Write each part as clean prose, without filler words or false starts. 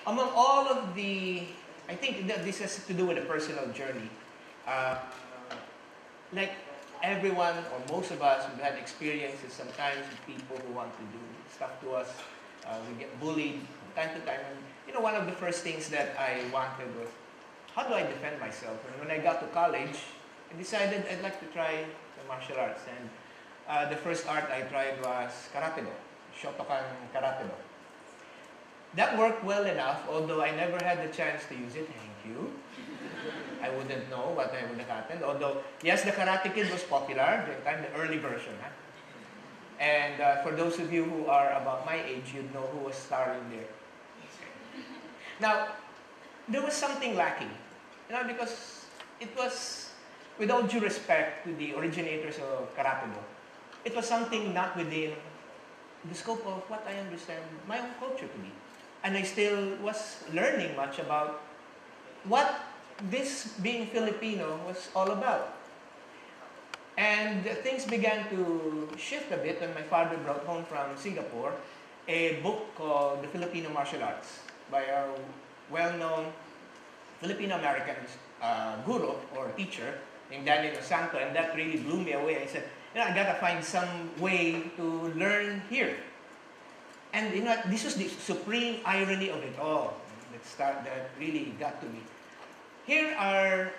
Among all of the, I think that this has to do with a personal journey. Uh, like everyone or most of us, we've had experiences sometimes with people who want to do stuff to us. We get bullied from time to time. And, one of the first things that I wanted was, how do I defend myself? And when I got to college, I decided I'd like to try the martial arts. And the first art I tried was karate do, Shotokan karate do. That worked well enough, although I never had the chance to use it. Thank you. I wouldn't know what would have happened. Although, yes, the Karate Kid was popular during time, the early version. Huh? And for those of you who are about my age, you'd know who was starring there. Now, there was something lacking. Because it was, with all due respect to the originators of Karate Do, it was something not within the scope of what I understand my own culture to be. And I still was learning much about what this being Filipino was all about. And things began to shift a bit when my father brought home from Singapore a book called The Filipino Martial Arts by a well-known Filipino-American guru or teacher named Daniel Santo, and that really blew me away. I said, I gotta find some way to learn here. And this was the supreme irony of it all that really got to me. Here are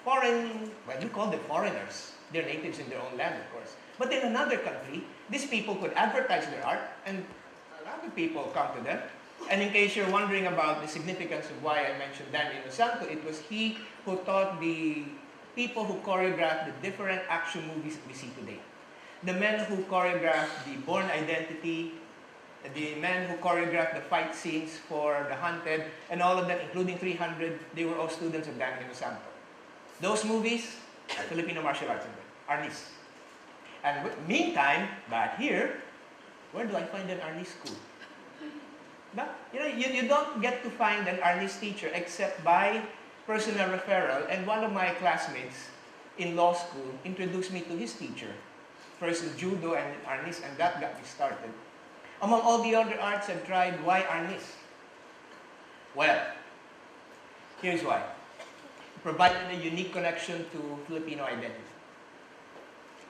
foreign, well, we call them foreigners. They're natives in their own land, of course. But in another country, these people could advertise their art, and a lot of people come to them. And in case you're wondering about the significance of why I mentioned Daniel Santo, it was he who taught the people who choreographed the different action movies that we see today. The men who choreographed the Born Identity, the men who choreographed the fight scenes for The Hunted, and all of them, including 300, they were all students of Daniel Santo. Those movies are Filipino martial arts, Arnis. And meantime, back here, where do I find an Arnis school? But, you don't get to find an Arnis teacher except by personal referral, and one of my classmates in law school introduced me to his teacher. First in judo and in Arnis, and that got me started. Among all the other arts I've tried, why Arnis? Well, here's why. It provided a unique connection to Filipino identity.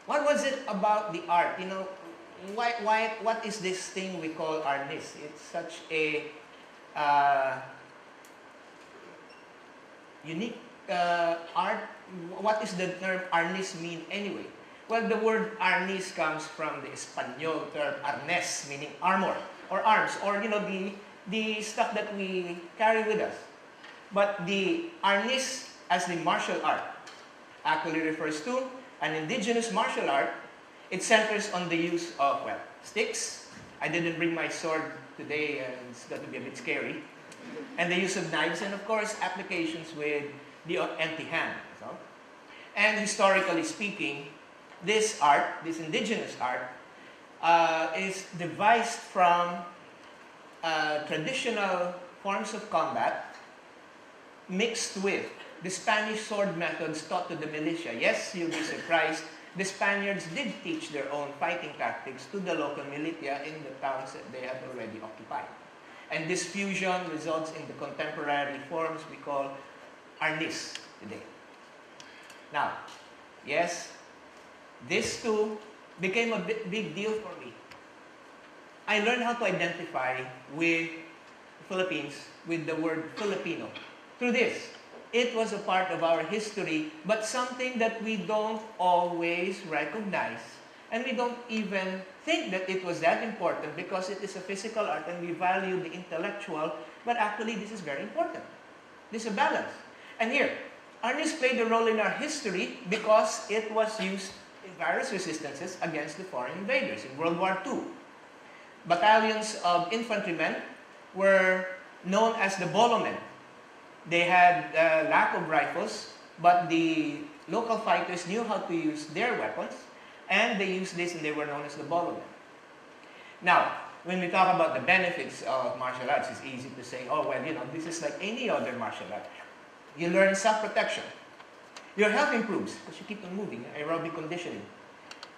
What was it about the art? What is this thing we call Arnis? It's such a unique art. What does the term Arnis mean anyway? Well, the word Arnis comes from the Espanol term arnes, meaning armor, or arms, or the stuff that we carry with us. But the Arnis as the martial art actually refers to an indigenous martial art. It centers on the use of, sticks. I didn't bring my sword today, and it's going to be a bit scary. And the use of knives, and of course, applications with the empty hand. And historically speaking, this art, this indigenous art, is devised from traditional forms of combat mixed with the Spanish sword methods taught to the militia. Yes, you'll be surprised. The Spaniards did teach their own fighting tactics to the local militia in the towns that they had already occupied. And this fusion results in the contemporary forms we call Arnis today. Now, yes, this too became a big deal for me. I learned how to identify with the Philippines with the word Filipino through this. It was a part of our history, but something that we don't always recognize. And we don't even think that it was that important because it is a physical art and we value the intellectual, but actually this is very important. This is a balance. And here, Arnis played a role in our history because it was used in various resistances against the foreign invaders in World War II. Battalions of infantrymen were known as the bolomen. They had lack of rifles, but the local fighters knew how to use their weapons, and they used this and they were known as the bolomen. Now, when we talk about the benefits of martial arts, it's easy to say, oh, well, this is like any other martial art. You learn self-protection. Your health improves because you keep on moving, aerobic conditioning.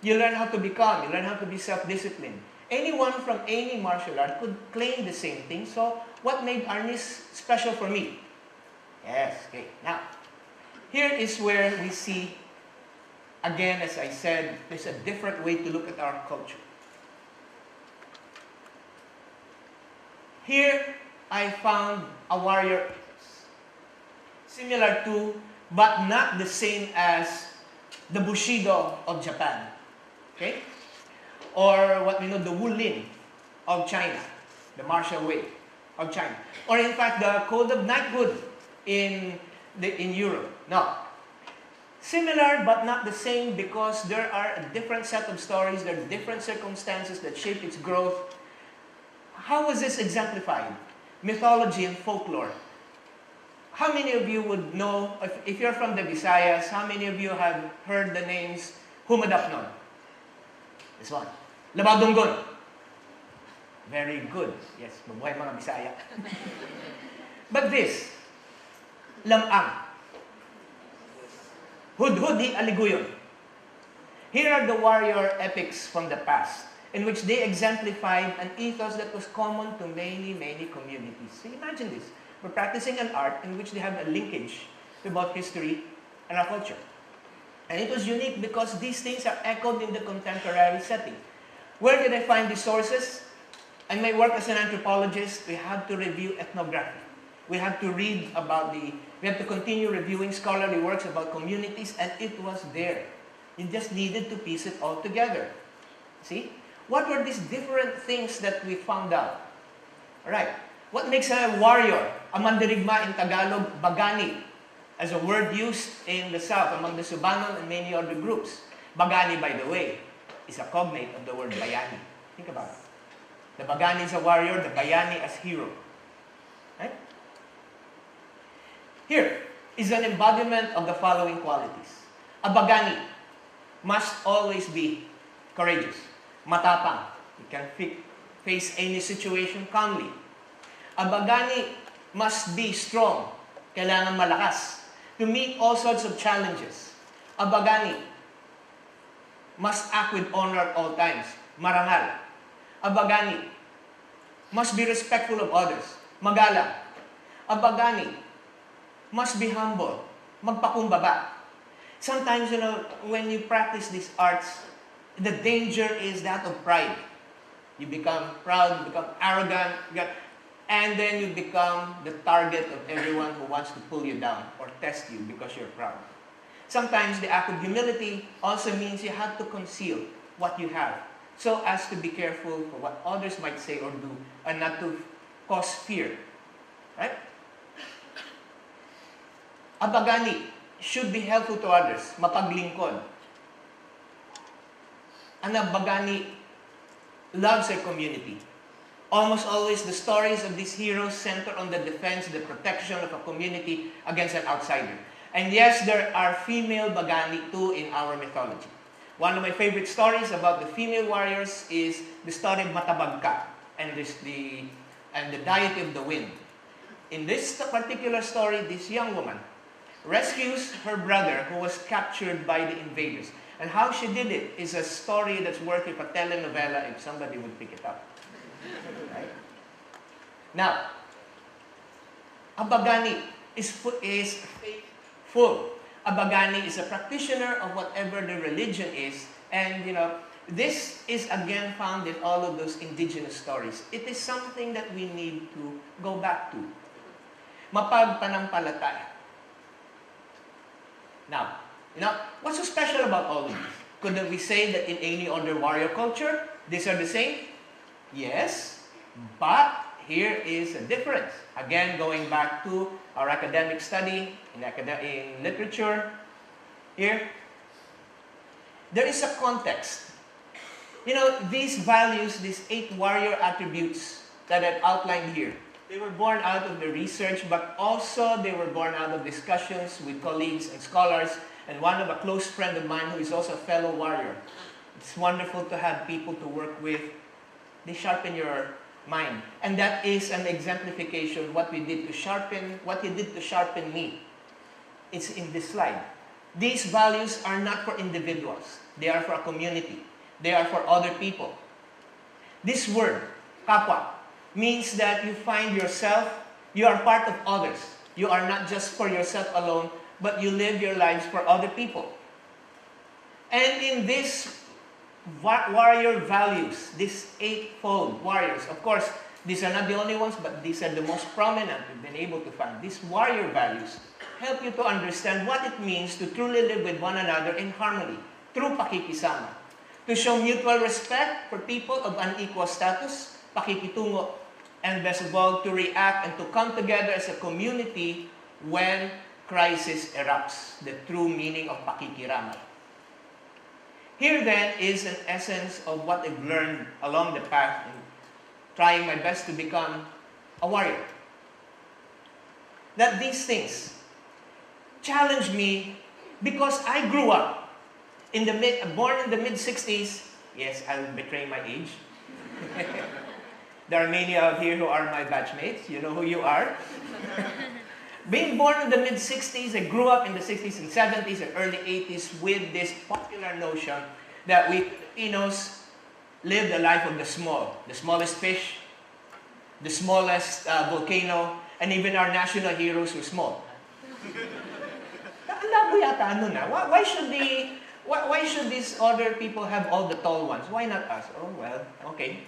You learn how to be calm. You learn how to be self-disciplined. Anyone from any martial art could claim the same thing. So what made Arnis special for me? Yes, okay. Now, here is where we see, again, as I said, there's a different way to look at our culture. Here, I found a warrior ethos. Similar to, but not the same as the Bushido of Japan. Okay? Or what we know, the Wulin of China, the martial way of China. Or in fact, the code of knighthood in Europe. No. Similar but not the same because there are a different set of stories, there are different circumstances that shape its growth. How was this exemplified? Mythology and folklore. How many of you would know, if you're from the Visayas, how many of you have heard the names Humadapnon? This one. Labadunggon. Very good. Yes, mabuhay mga Bisaya. But this, Lamang. Hudhudi Aliguyon. Here are the warrior epics from the past, in which they exemplified an ethos that was common to many, many communities. So imagine this. We're practicing an art in which they have a linkage to both history and our culture. And it was unique because these things are echoed in the contemporary setting. Where did I find these sources? In my work as an anthropologist, we have to review ethnography. We have to read about we have to continue reviewing scholarly works about communities, and it was there. You just needed to piece it all together. See? What were these different things that we found out? Alright. What makes a warrior? A mandirigma in Tagalog, bagani, as a word used in the South among the Subanon and many other groups. Bagani, by the way, is a cognate of the word bayani. Think about it. The bagani is a warrior, the bayani as hero. Right? Here is an embodiment of the following qualities. A bagani must always be courageous, matapang. You can face any situation calmly. A bagani must be strong, kailangan malakas, to meet all sorts of challenges. A bagani must act with honor at all times, marangal. A bagani must be respectful of others, magalang. A bagani must be humble, magpakumbaba. Sometimes, when you practice these arts, the danger is that of pride. You become proud, you become arrogant, and then you become the target of everyone who wants to pull you down or test you because you're proud. Sometimes the act of humility also means you have to conceal what you have so as to be careful for what others might say or do and not to cause fear. Right? A bagani should be helpful to others, mapaglingkod. And a bagani loves their community. Almost always, the stories of these heroes center on the defense, the protection of a community against an outsider. And yes, there are female bagani too in our mythology. One of my favorite stories about the female warriors is the story of Matabagka and the deity of the wind. In this particular story, this young woman rescues her brother who was captured by the invaders. And how she did it is a story that's worth a telenovela if somebody would pick it up. Right? Now, a bagani is faithful. A bagani is a practitioner of whatever the religion is. And, this is again found in all of those indigenous stories. It is something that we need to go back to. Mapagpanampalataya. Now, what's so special about all of these? Couldn't we say that in any other warrior culture, these are the same? Yes, but here is a difference. Again, going back to our academic study in literature, here, there is a context. These values, these 8 warrior attributes that I've outlined here, they were born out of the research, but also they were born out of discussions with colleagues and scholars, and one of a close friend of mine who is also a fellow warrior. It's wonderful to have people to work with. They sharpen your mind. And that is an exemplification of what he did to sharpen me. It's in this slide. These values are not for individuals. They are for a community. They are for other people. This word, kapwa, means that you find yourself, you are part of others. You are not just for yourself alone, but you live your lives for other people. And in this warrior values, these eightfold warriors, of course, these are not the only ones, but these are the most prominent we've been able to find. These warrior values help you to understand what it means to truly live with one another in harmony, through pakikisama. To show mutual respect for people of unequal status, pakikitungo, and best of all, to react and to come together as a community when crisis erupts, the true meaning of pakikiramay. Here then is an essence of what I've learned along the path in trying my best to become a warrior. That these things challenge me because I grew up born in the mid-60s. Yes, I'll betray my age. There are many out here who are my batchmates. You know who you are. Being born in the mid-60s, I grew up in the 60s and 70s and early 80s with this popular notion that we Filipinos live the life of the small. The smallest fish, the smallest volcano, and even our national heroes were small. Why should these other people have all the tall ones? Why not us? Oh, well, okay.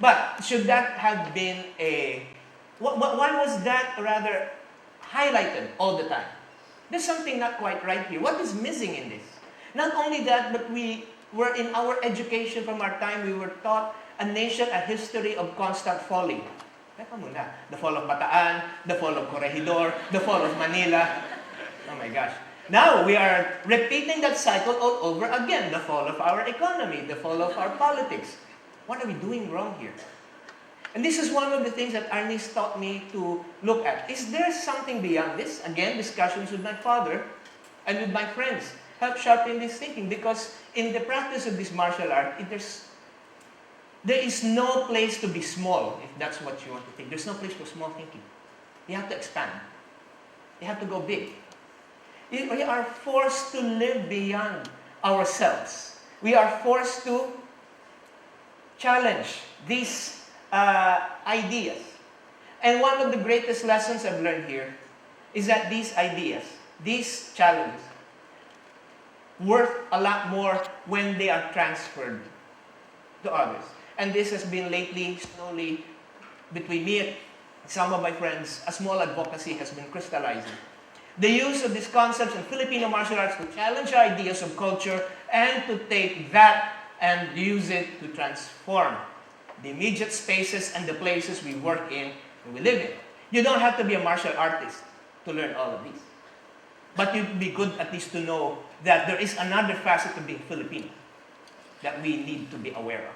But should that have been why was that rather highlighted all the time? There's something not quite right here. What is missing in this? Not only that, but we were in our education from our time, we were taught a nation, a history of constant falling. The fall of Bataan, the fall of Corregidor, the fall of Manila. Oh my gosh. Now we are repeating that cycle all over again. The fall of our economy, the fall of our politics. What are we doing wrong here? And this is one of the things that Arnis taught me to look at. Is there something beyond this? Again, discussions with my father and with my friends help sharpen this thinking, because in the practice of this martial art, there is no place to be small, if that's what you want to think. There's no place for small thinking. You have to expand. You have to go big. We are forced to live beyond ourselves. We are forced to challenge these ideas. And one of the greatest lessons I've learned here is that these ideas, these challenges, worth a lot more when they are transferred to others. And this has been lately, slowly, between me and some of my friends, a small advocacy has been crystallizing. The use of these concepts in Filipino martial arts to challenge ideas of culture and to take that and use it to transform the immediate spaces and the places we work in and we live in. You don't have to be a martial artist to learn all of these. But you'd be good at least to know that there is another facet of being Filipino that we need to be aware of.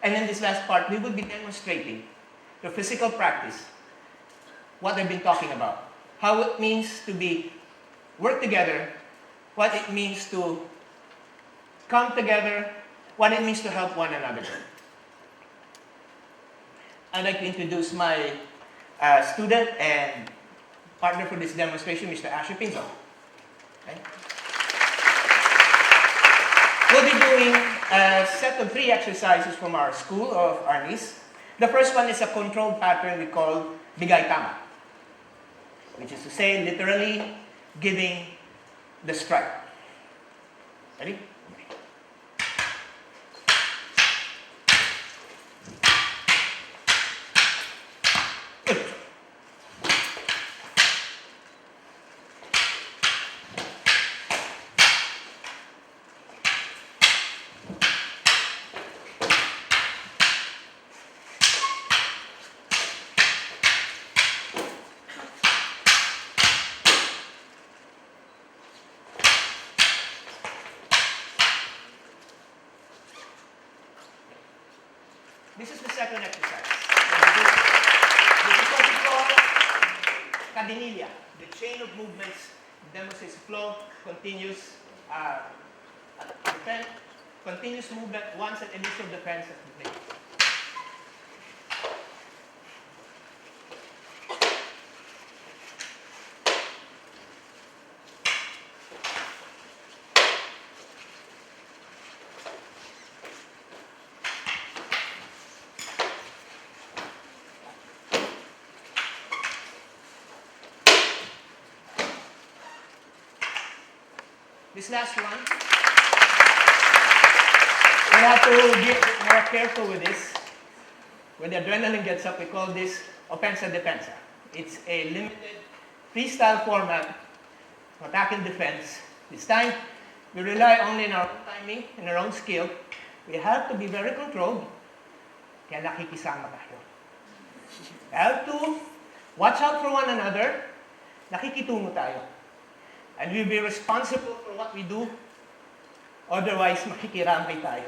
And in this last part, we will be demonstrating the physical practice, what I've been talking about, how it means to work together, what it means to come together, what it means to help one another. I'd like to introduce my student and partner for this demonstration, Mr. Asher Pinzo. Okay. We'll be doing a set of 3 exercises from our school of Arnis. The first one is a controlled pattern we call Bigay Tama, which is to say, literally, giving the strike. Ready? This is the second exercise. This is what we call academe, the chain of movements demonstrates flow, continuous defense, continuous movement once an initial defense has been made. This last one, we have to be more careful with this. When the adrenaline gets up, we call this offensa defensa. It's a limited freestyle format, attack and defense. This time, we rely only on our own timing and our own skill. We have to be very controlled, kaya nakikisama tayo. We have to watch out for one another, nakikitungo tayo. And we'll be responsible for what we do, otherwise makikiramay tayo.